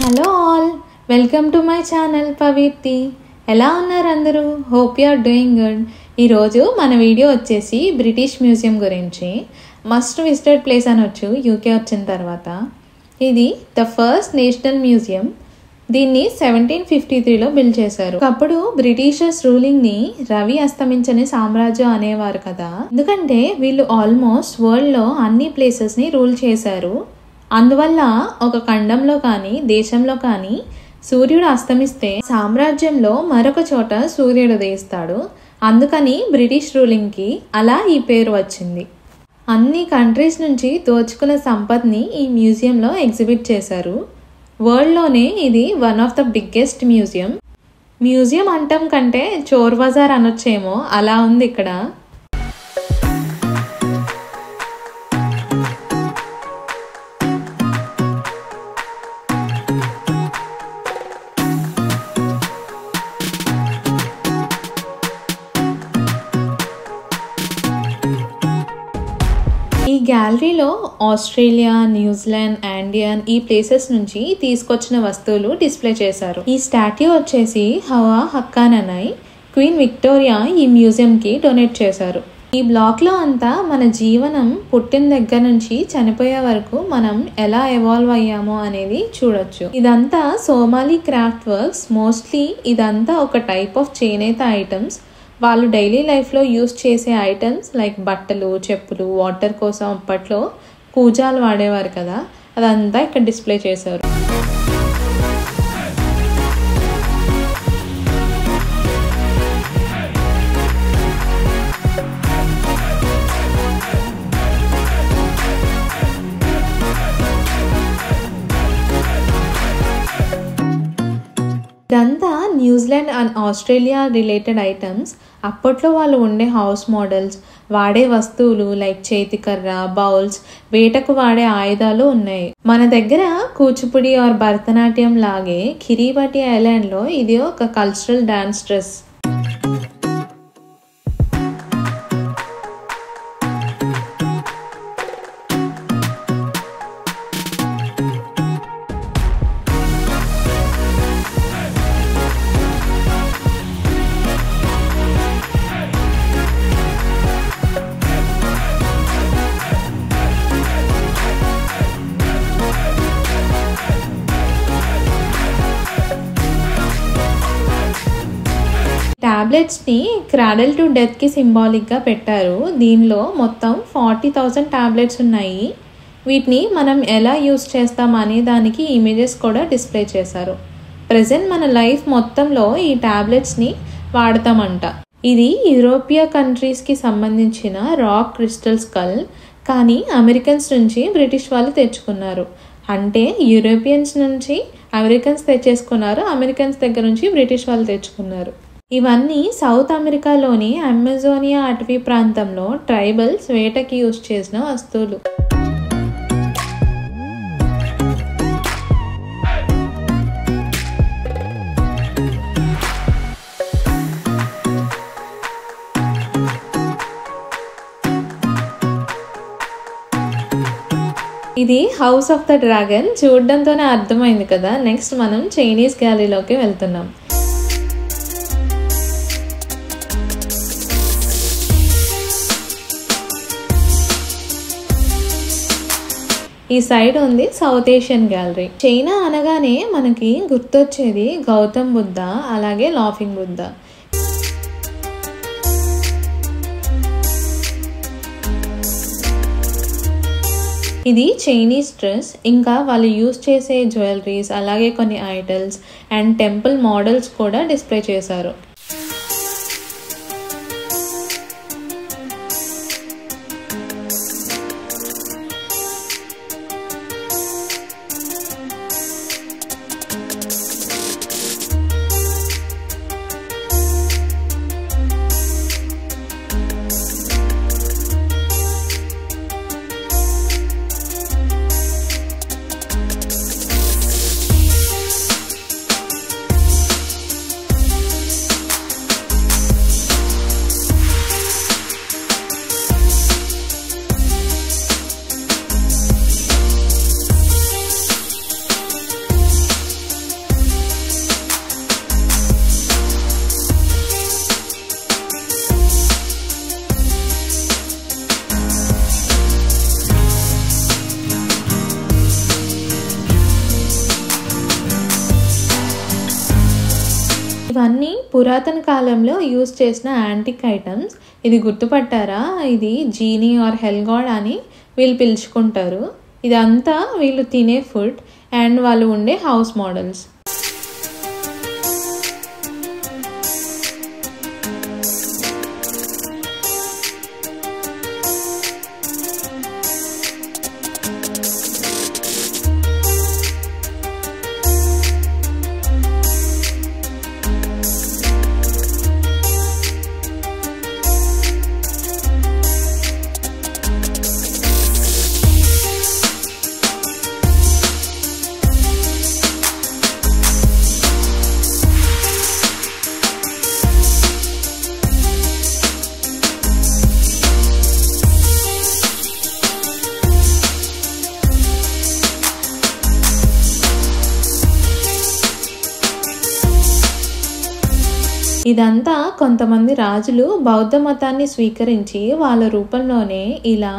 Hello all, welcome to my channel Pavitti. ఎలా ఉన్నారు అందరూ? Hope you are doing good. ఈరోజు మన వీడియో వచ్చేసి బ్రిటిష్ మ్యూజియం గురించి. మస్ట్ విజిటెడ్ ప్లేస్ అనొచ్చు యూకే వచ్చిన తర్వాత. ఇది ద ఫస్ట్ నేషనల్ మ్యూజియం. దీన్ని 1753లో బిల్డ్ చేశారు. ఒకప్పుడు బ్రిటిషర్స్ రూలింగ్ని రవి అస్తమించని సామ్రాజ్యం అనేవారు కదా, ఎందుకంటే వీళ్ళు ఆల్మోస్ట్ వరల్డ్లో అన్ని ప్లేసెస్ని రూల్ చేశారు. అందువల్ల ఒక ఖండంలో కానీ దేశంలో కానీ సూర్యుడు అస్తమిస్తే సామ్రాజ్యంలో మరొక చోట సూర్యుడు ఉదయిస్తాడు. అందుకని బ్రిటిష్ రూలింగ్కి అలా ఈ పేరు వచ్చింది. అన్ని కంట్రీస్ నుంచి దోచుకున్న సంపత్ని ఈ మ్యూజియంలో ఎగ్జిబిట్ చేశారు. వరల్డ్లోనే ఇది one of the biggest museum అంటాం కంటే చోర్ బజార్ అనొచ్చేమో, అలా ఉంది ఇక్కడ. ఈ గ్యాలరీలో ఆస్ట్రేలియా, న్యూజిలాండ్, ఆండియన్ ఈ ప్లేసెస్ నుంచి తీసుకొచ్చిన వస్తువులు డిస్ప్లే చేశారు. ఈ స్టాట్యూ వచ్చేసి హవా హక్కానై, క్వీన్ విక్టోరియా ఈ మ్యూజియంకి డొనేట్ చేశారు. ఈ బ్లాక్లో అంతా మన జీవనం పుట్టిన దగ్గర నుంచి చనిపోయే వరకు మనం ఎలా ఎవాల్వ్ అయ్యామో అనేది చూడొచ్చు. ఇదంతా సోమాలి క్రాఫ్ట్ వర్క్స్. మోస్ట్లీ ఇదంతా ఒక టైప్ ఆఫ్ చేనేత ఐటమ్స్. వాళ్ళు డైలీ లైఫ్లో యూస్ చేసే ఐటమ్స్ లైక్ బట్టలు, చెప్పులు, వాటర్ కోసం అప్పట్లో కూజాలు వాడేవారు కదా, అదంతా ఇక్కడ డిస్ప్లే చేశారు. ఇదంతా New Zealand and Australia related items. అప్పట్లో వాళ్ళు ఉండే హౌస్ మోడల్స్, వాడే వస్తువులు లైక్ చేతికర్ర, బౌల్స్, వేటకు వాడే ఆయుధాలు ఉన్నాయి. మన దగ్గర కూచిపూడి ఆర్ భరతనాట్యం లాగే కిరిబటి ఐలాండ్లో ఇది ఒక కల్చరల్ డాన్స్ డ్రెస్. టాబ్లెట్స్ని క్రాడల్ టు డెత్కి సింబాలిక్గా పెట్టారు. దీనిలో మొత్తం 40,000 టాబ్లెట్స్ ఉన్నాయి. వీటిని మనం ఎలా యూస్ చేస్తాం అనే దానికి ఇమేజెస్ కూడా డిస్ప్లే చేశారు. ప్రజెంట్ మన లైఫ్ మొత్తంలో ఈ టాబ్లెట్స్ని వాడతామంట. ఇది యూరోపియా కంట్రీస్కి సంబంధించిన రాక్ క్రిస్టల్ స్కల్, కానీ అమెరికన్స్ నుంచి బ్రిటిష్ వాళ్ళు తెచ్చుకున్నారు. అంటే యూరోపియన్స్ నుంచి అమెరికన్స్ తెచ్చేసుకున్నారు, అమెరికన్స్ దగ్గర నుంచి బ్రిటిష్ వాళ్ళు తెచ్చుకున్నారు. ఇవన్నీ సౌత్ అమెరికాలోని అమెజోనియా అటవీ ప్రాంతంలో ట్రైబల్స్ వేటకి యూజ్ చేసిన వస్తువులు. ఇది హౌస్ ఆఫ్ ద డ్రాగన్. చూడడంతోనే అర్థమైంది కదా. నెక్స్ట్ మనం చైనీస్ గ్యాలరీలోకి వెళ్తున్నాం. ఈ సైడ్ ఉంది సౌత్ ఏషియన్ గ్యాలరీ. చైనా అనగానే మనకి గుర్తొచ్చేది గౌతమ్ బుద్ధ, అలాగే లాఫింగ్ బుద్ధ. ఇది చైనీస్ డ్రెస్. ఇంకా వాళ్ళు యూస్ చేసే జ్యువెలరీస్, అలాగే కొన్ని ఐడల్స్ అండ్ టెంపుల్ మోడల్స్ కూడా డిస్ప్లే చేశారు. ఇవన్నీ పురాతన కాలంలో యూజ్ చేసిన యాంటిక్ ఐటమ్స్. ఇది గుర్తుపట్టారా? ఇది జీనీ ఆర్ హెల్ గాడ్ అని వీళ్ళు పిలుచుకుంటారు. ఇదంతా వీళ్ళు తినే ఫుడ్ అండ్ వాళ్ళు ఉండే హౌస్ మోడల్స్. ఇదంతా కొంతమంది రాజులు బౌద్ధ మతాన్ని స్వీకరించి వాళ్ళ రూపంలోనే ఇలా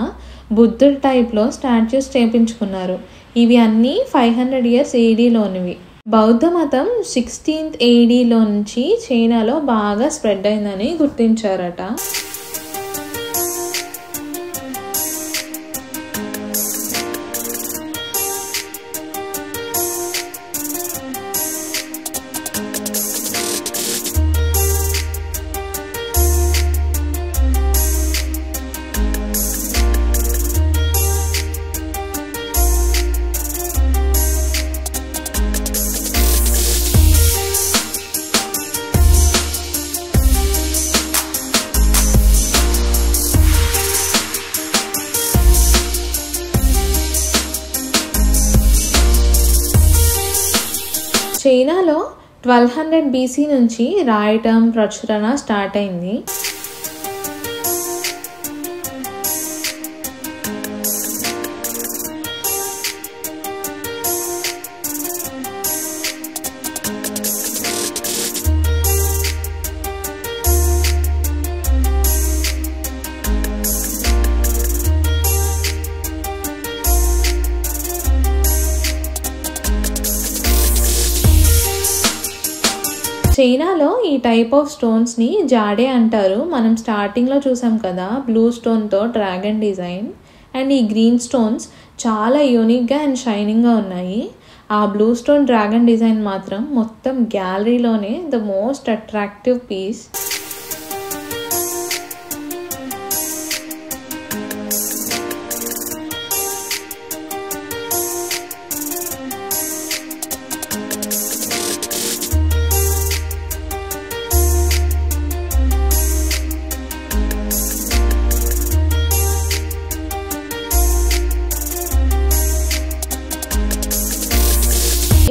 బుద్ధుడి టైప్లో స్టాచ్యూస్ చేపించుకున్నారు. ఇవి అన్నీ 500 years ADలోనివి. బౌద్ధ మతం 16th ADలో నుంచి చైనాలో బాగా స్ప్రెడ్ అయిందని గుర్తించారట. చైనాలో 1200 BC నుంచి రాయటం ప్రచురణ స్టార్ట్ అయింది. చైనాలో ఈ టైప్ ఆఫ్ స్టోన్స్ని జాడే అంటారు. మనం స్టార్టింగ్లో చూసాం కదా బ్లూ స్టోన్తో డ్రాగన్ డిజైన్. అండ్ ఈ గ్రీన్ స్టోన్స్ చాలా యూనిక్గా అండ్ షైనింగ్గా ఉన్నాయి. ఆ బ్లూ స్టోన్ డ్రాగన్ డిజైన్ మాత్రం మొత్తం గ్యాలరీలోనే ద మోస్ట్ అట్రాక్టివ్ పీస్.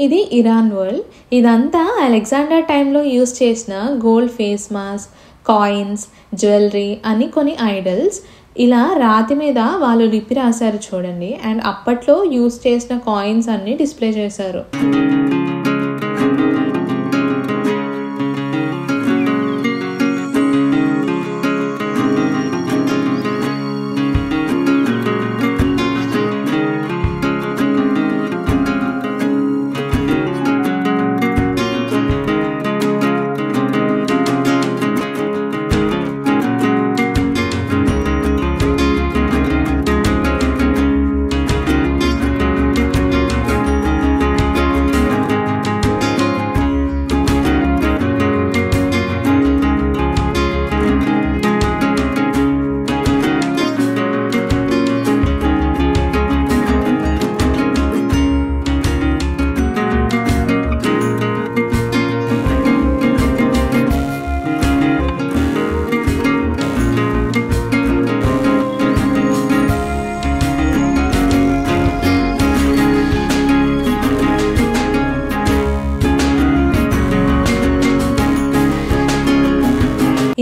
ఇది ఇరాన్ వరల్డ్. ఇదంతా అలెగ్జాండర్ టైంలో యూజ్ చేసిన gold face mask, coins, jewellery అని కొన్ని ఐడల్స్. ఇలా రాతి మీద వాళ్ళు లిపి రాశారు చూడండి. అండ్ అప్పట్లో యూజ్ చేసిన కాయిన్స్ అన్ని డిస్ప్లే చేశారు.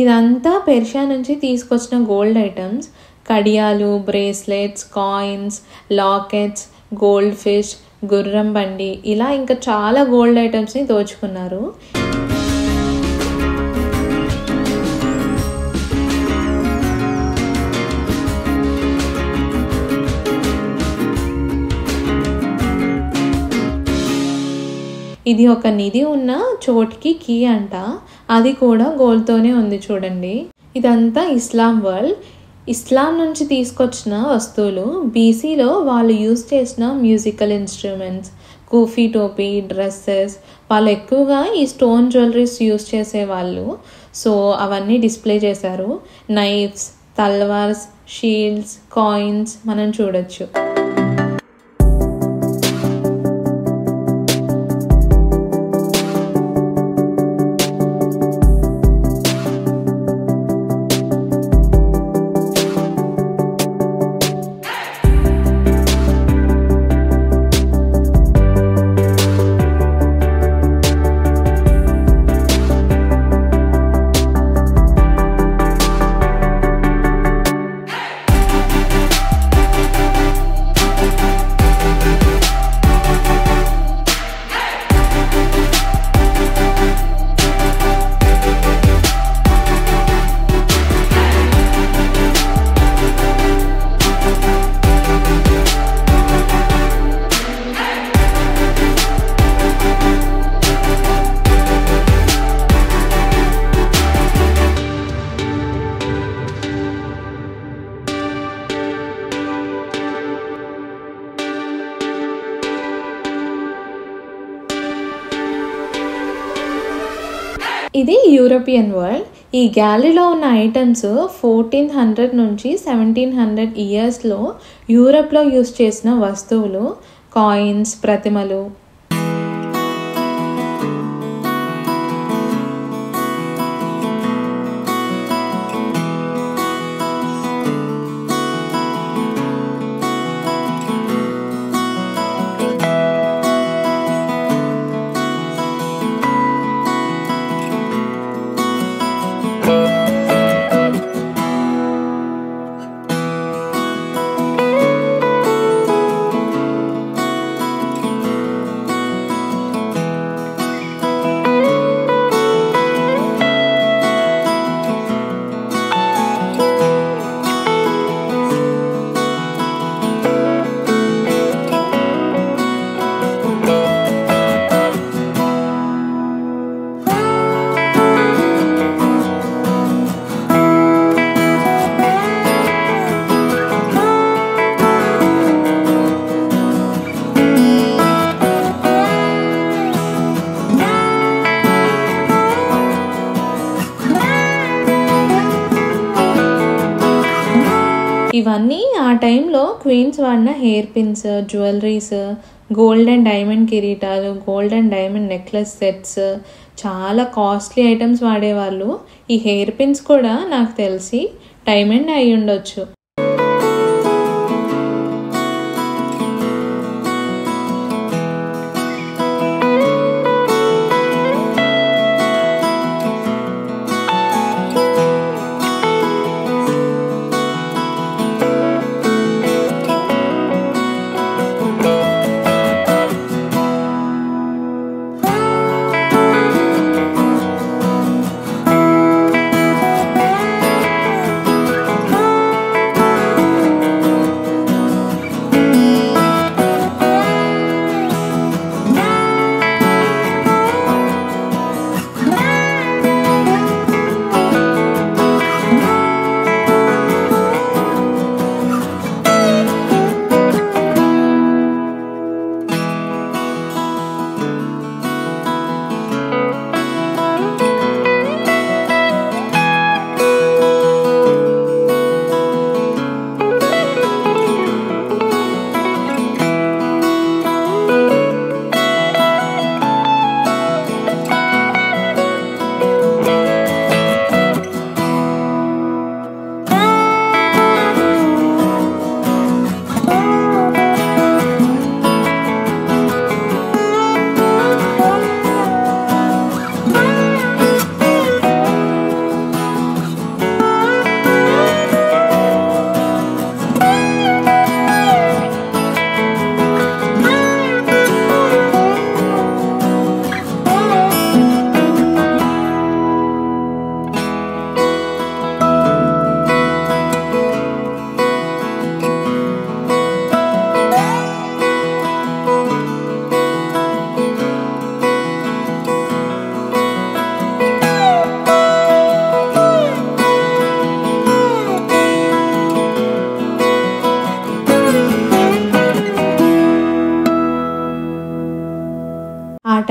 ఇదంతా పెర్షియా నుంచి తీసుకొచ్చిన గోల్డ్ ఐటమ్స్. కడియాలు, bracelets, coins, lockets, gold fish, గుర్రం బండి, ఇలా ఇంకా చాలా గోల్డ్ ఐటమ్స్ని దోచుకున్నారు. ఇది ఒక నిధి ఉన్న చోటికి కీ అంట, అది కూడా గోల్డ్తోనే ఉంది చూడండి. ఇదంతా ఇస్లాం వరల్డ్. ఇస్లాం నుంచి తీసుకొచ్చిన వస్తువులు, బీసీలో వాళ్ళు యూజ్ చేసిన మ్యూజికల్ ఇన్స్ట్రుమెంట్స్, కూఫీ టోపీ, డ్రెస్సెస్, వాళ్ళు ఎక్కువగా ఈ స్టోన్ జ్యువెలరీస్ యూజ్ చేసేవాళ్ళు. సో అవన్నీ డిస్ప్లే చేశారు. నైఫ్స్, తల్వార్స్, షీల్డ్స్, కాయిన్స్ మనం చూడొచ్చు. ఇది యూరోపియన్ వరల్డ్. ఈ గ్యాలరీలో ఉన్న ఐటమ్స్ 1400 నుంచి 1700 ఇయర్స్లో యూరప్లో యూజ్ చేసిన వస్తువులు, కాయిన్స్, ప్రతిమలు. ఇవన్నీ ఆ టైంలో క్వీన్స్ వాడిన hair pins, jewelleries, gold and diamond కిరీటాలు, gold and diamond necklace sets, చాలా కాస్ట్లీ ఐటమ్స్ వాడేవాళ్ళు. ఈ హెయిర్ పిన్స్ కూడా నాకు తెలిసి డైమండ్ అయి ఉండొచ్చు.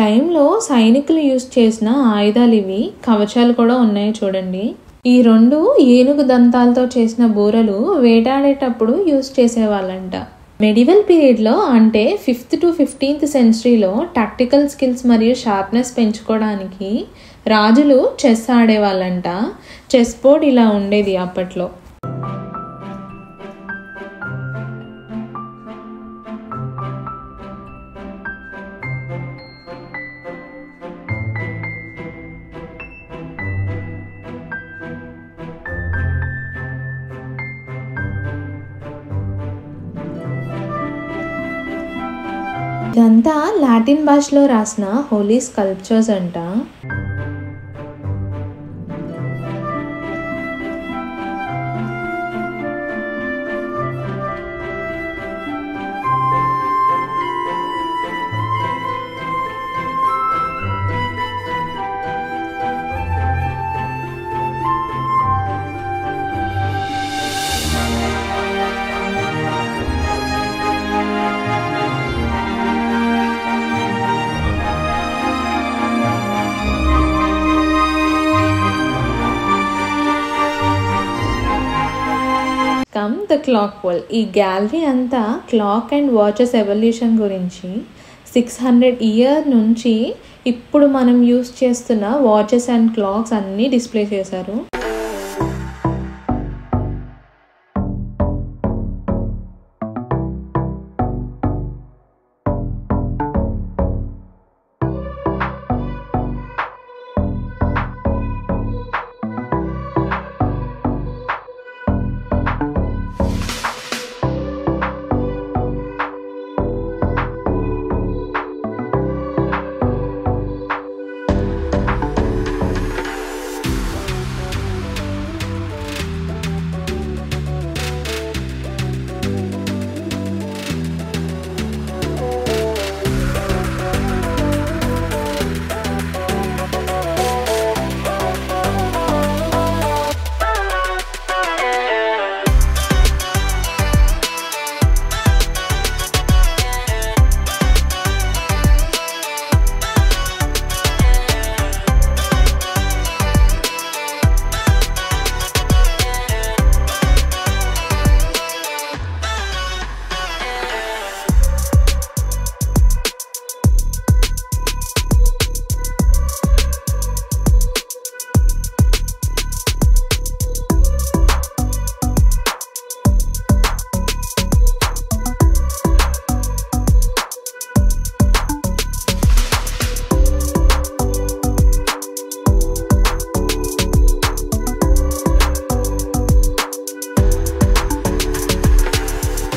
టైంలో సైనికులు యూజ్ చేసిన ఆయుధాలు ఇవి. కవచాలు కూడా ఉన్నాయి చూడండి. ఈ 2 ఏనుగు దంతాలతో చేసిన బూరలు వేటాడేటప్పుడు యూజ్ చేసేవాళ్ళంట. మెడివల్ పీరియడ్లో అంటే 5th to 15th సెంచరీలో టాక్టికల్ స్కిల్స్ మరియు షార్ప్నెస్ పెంచుకోవడానికి రాజులు చెస్ ఆడేవాళ్ళంట. చెస్ బోర్డ్ ఇలా ఉండేది అప్పట్లో. ఇదంతా లాటిన్ భాషలో రాసిన హోలీ స్కల్ప్చర్స్ అంట. Come the clock world. ఈ గ్యాలరీ అంతా క్లాక్ అండ్ వాచెస్ ఎవల్యూషన్ గురించి 600 ఇయర్స్ నుంచి ఇప్పుడు మనం యూస్ చేస్తున్న వాచెస్ అండ్ క్లాక్స్ అన్నీ డిస్ప్లే చేశారు.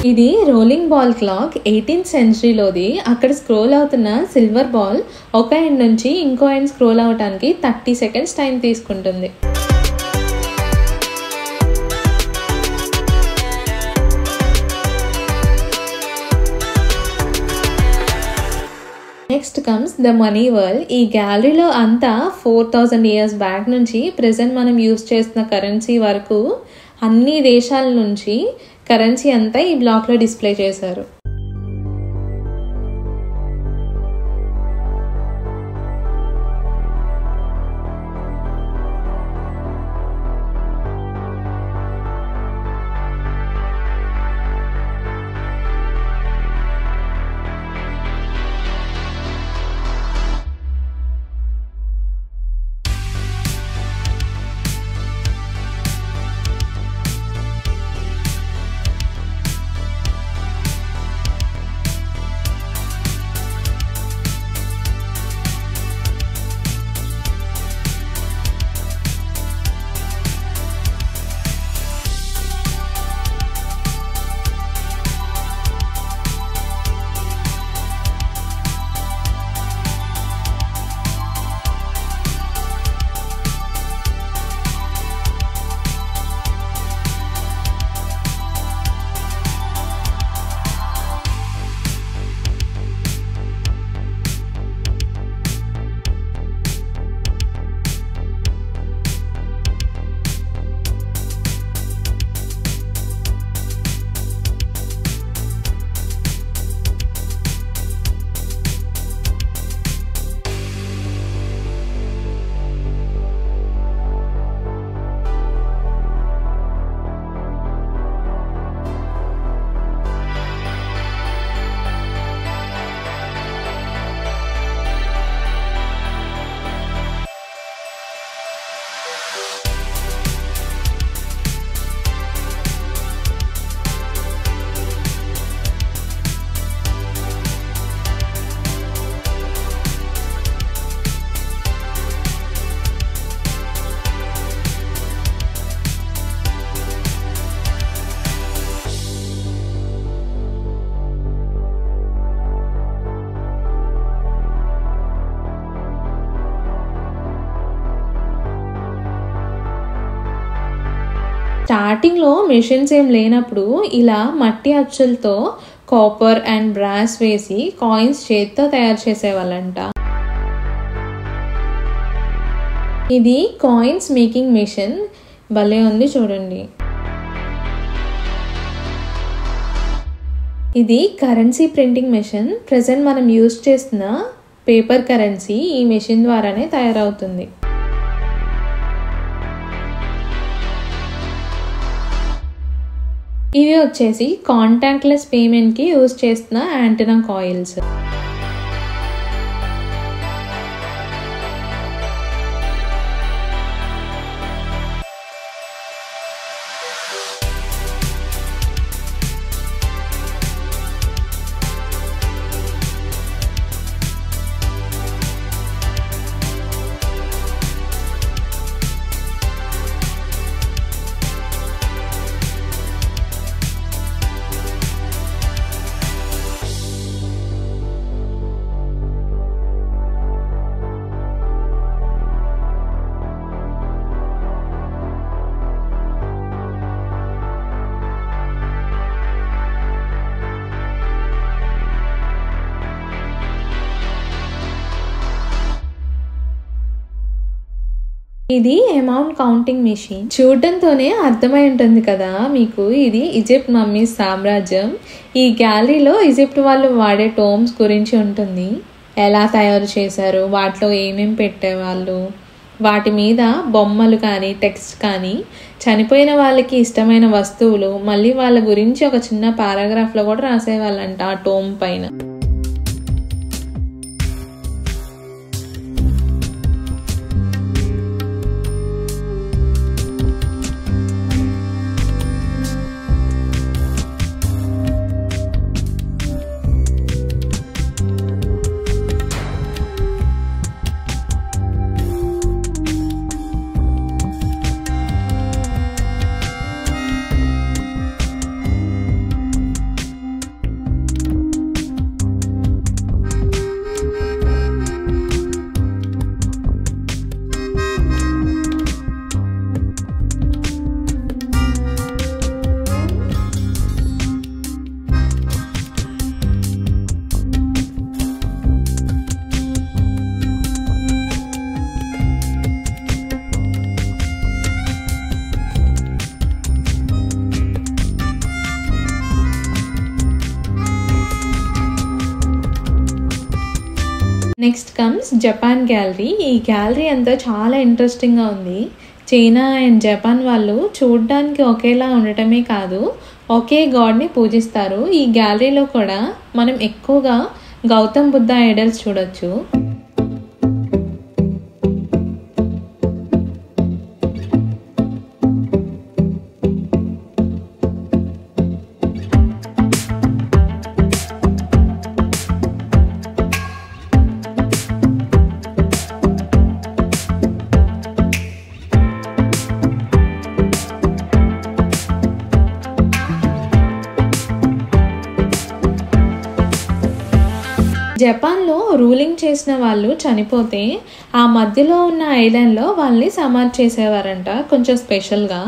ఇది రోలింగ్ బాల్ క్లాక్ 18th సెంచరీలోది. అక్కడ స్క్రోల్ అవుతున్న సిల్వర్ బాల్ ఒక ఎండ్ నుంచి ఇంకో ఎండ్ స్క్రోల్ అవడానికి 30 సెకండ్స్ టైం తీసుకుంటుంది. Next comes the money world. ఈ గ్యాలరీలో అంతా 4000 ఇయర్స్ బ్యాక్ నుంచి ప్రెజెంట్ మనం యూజ్ చేస్తున్న కరెన్సీ వరకు అన్ని దేశాల నుంచి కరెన్సీ అంతా ఈ బ్లాక్లో డిస్ప్లే చేశారు. స్టార్టింగ్లో మెషిన్స్ ఏం లేనప్పుడు ఇలా మట్టి అచ్చులతో కాపర్ అండ్ బ్రాస్ వేసి కాయిన్స్ చేత్తో తయారు చేసేవాళ్ళంట. ఇది కాయిన్స్ మేకింగ్ మిషన్, భలే ఉంది చూడండి. ఇది కరెన్సీ ప్రింటింగ్ మెషిన్. ప్రెజెంట్ మనం యూజ్ చేస్తున్న పేపర్ కరెన్సీ ఈ మెషిన్ ద్వారానే తయారవుతుంది. ఇవి వచ్చేసి కాంటాక్ట్లెస్ పేమెంట్కి యూజ్ చేస్తున్న యాంటెనా కాయిల్స్. ఇది అమౌంట్ కౌంటింగ్ మెషిన్. చూడటంతోనే అర్థమై ఉంటుంది కదా మీకు, ఇది ఈజిప్ట్ మమ్మీస్ సామ్రాజ్యం. ఈ గ్యాలరీలో ఈజిప్ట్ వాళ్ళు వాడే టోమ్స్ గురించి ఉంటుంది. ఎలా తయారు చేశారు, వాటిలో ఏమేమి పెట్టేవాళ్ళు, వాటి మీద బొమ్మలు కానీ టెక్స్ట్ కానీ, చనిపోయిన వాళ్ళకి ఇష్టమైన వస్తువులు, మళ్ళీ వాళ్ళ గురించి ఒక చిన్న పారాగ్రాఫ్లో కూడా రాసేవాళ్ళంట ఆ టోమ్ పైన. Next comes Japan gallery. ఈ గ్యాలరీ అంతా చాలా ఇంట్రెస్టింగ్గా ఉంది. చైనా అండ్ జపాన్ వాళ్ళు చూడడానికి ఒకేలా ఉండటమే కాదు, ఒకే గాడ్ని పూజిస్తారు. ఈ గ్యాలరీలో కూడా మనం ఎక్కువగా గౌతమ్ బుద్ధ ఐడల్స్ చూడొచ్చు. జపాన్లో రూలింగ్ చేసిన వాళ్ళు చనిపోతే ఆ మధ్యలో ఉన్న ఐలాండ్లో వాళ్ళని సమాధి చేసేవారంట, కొంచెం స్పెషల్గా.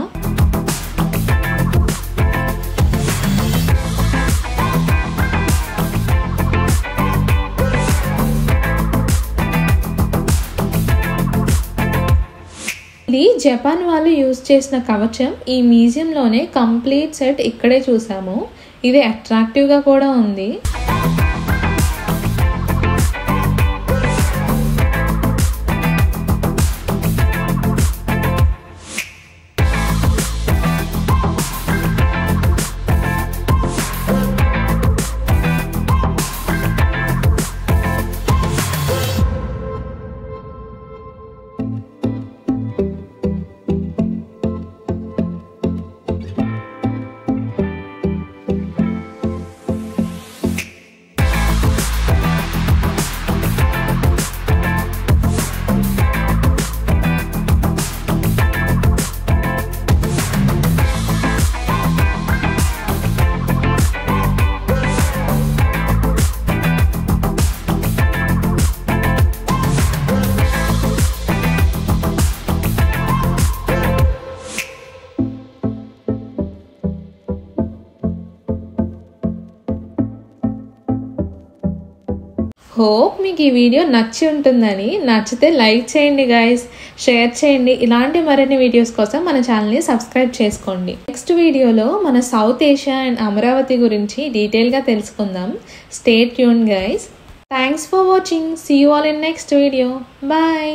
ఇది జపాన్ వాళ్ళు యూజ్ చేసిన కవచం. ఈ మ్యూజియంలోనే కంప్లీట్ సెట్ ఇక్కడే చూసాము. ఇది అట్రాక్టివ్గా కూడా ఉంది. హోప్ మీకు ఈ వీడియో నచ్చి ఉంటుందని. నచ్చితే లైక్ చేయండి గైస్, షేర్ చేయండి. ఇలాంటి మరిన్ని వీడియోస్ కోసం మన ఛానల్ని సబ్స్క్రైబ్ చేసుకోండి. నెక్స్ట్ వీడియోలో మన సౌత్ ఏషియా అండ్ అమరావతి గురించి డీటెయిల్గా తెలుసుకుందాం. Stay tune guys. Thanks for watching. See you all in next video. Bye.